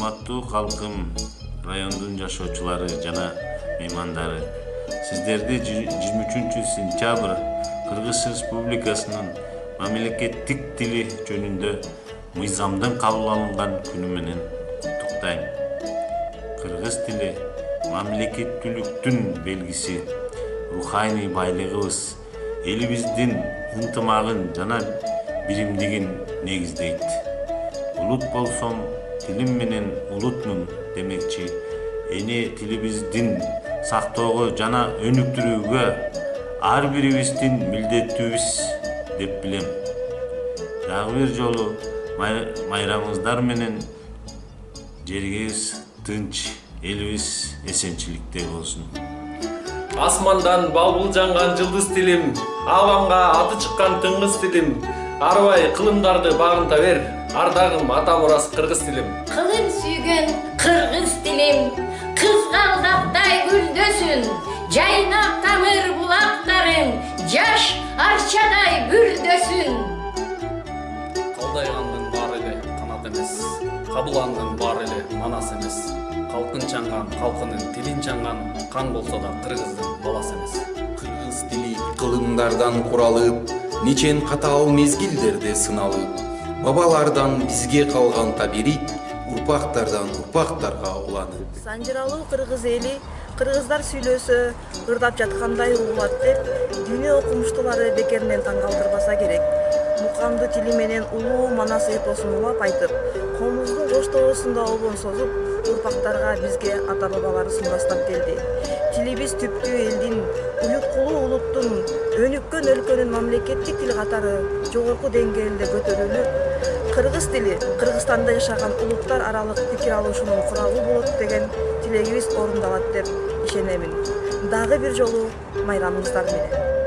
Урматтуу калкым, райондун жашоочулары жана меймандары. Сиздерди 23-сентябрь Кыргыз Республикасынын мамлекеттик тили жөнүндө мыйзамдын кабыл алынган күнү менен куттуктайм. Кыргыз тили мамлекеттүүлүктүн белгиси, руханий байлыгыбыз, элибиздин ынтымагын жана биримдигин негиздейт. Улут болсом, тилим менен улутмун демекчи, эне тилибиздин сактоого жана өнүктүрүүгө ар бирибиздин милдеттүүбүз деп билем. Дагы бир жолу майрамыңыздар менен жерибиз тынч, элибиз эсенчиликте болсун. Асмандан балбул жанган жылдыз тилим, абамга аты чыккан тыңгыз тилим, арбай кылымдарды багынта бер, ардагым ата мурас кыргыз тилим. Кылым сүйгөн кыргыз тилим, кызгалдактай гүлдөсүн, жайнап тамыр булактарың, жаш арчадай бүрдөсүн. Калдайгандын баары эле канат эмес, кабылгандын баары эле манас эмес. Калкын чаңган, калкынын тилин чаңган, кан болсо да кыргыздын баласы эмес. Кыргыз тили кылымдардан куралып, нечен катаал мезгилдерде сыналып, бабалардан бизге калган табирик, урпактардан урпактарга уланып. Санжыралуу кыргыз эли кыргыздар сүйлөсө ырдап жаткандай угулат деп дүйнө окумуштуулары бекеринен таң калтырбаса керек. Мукамды тили менен улуу манас эпосун улап айтып, комуздун коштоосунда обон созуп, урпактарга бизге ата бабалары сунбастап келди. Тилибиз түптүү элдин, уюткулуу улуттун, өнүккөн өлкөнүн мамлекеттик тил катары жогорку деңгээлде көтөрүлүп, кыргыз тили Кыргызстанда жашаган улуттар аралык пикир алышуунун куралы болот деген тилегибиз орундалат деп ишенемин. Дагы бир жолу майрамыңыздар менен.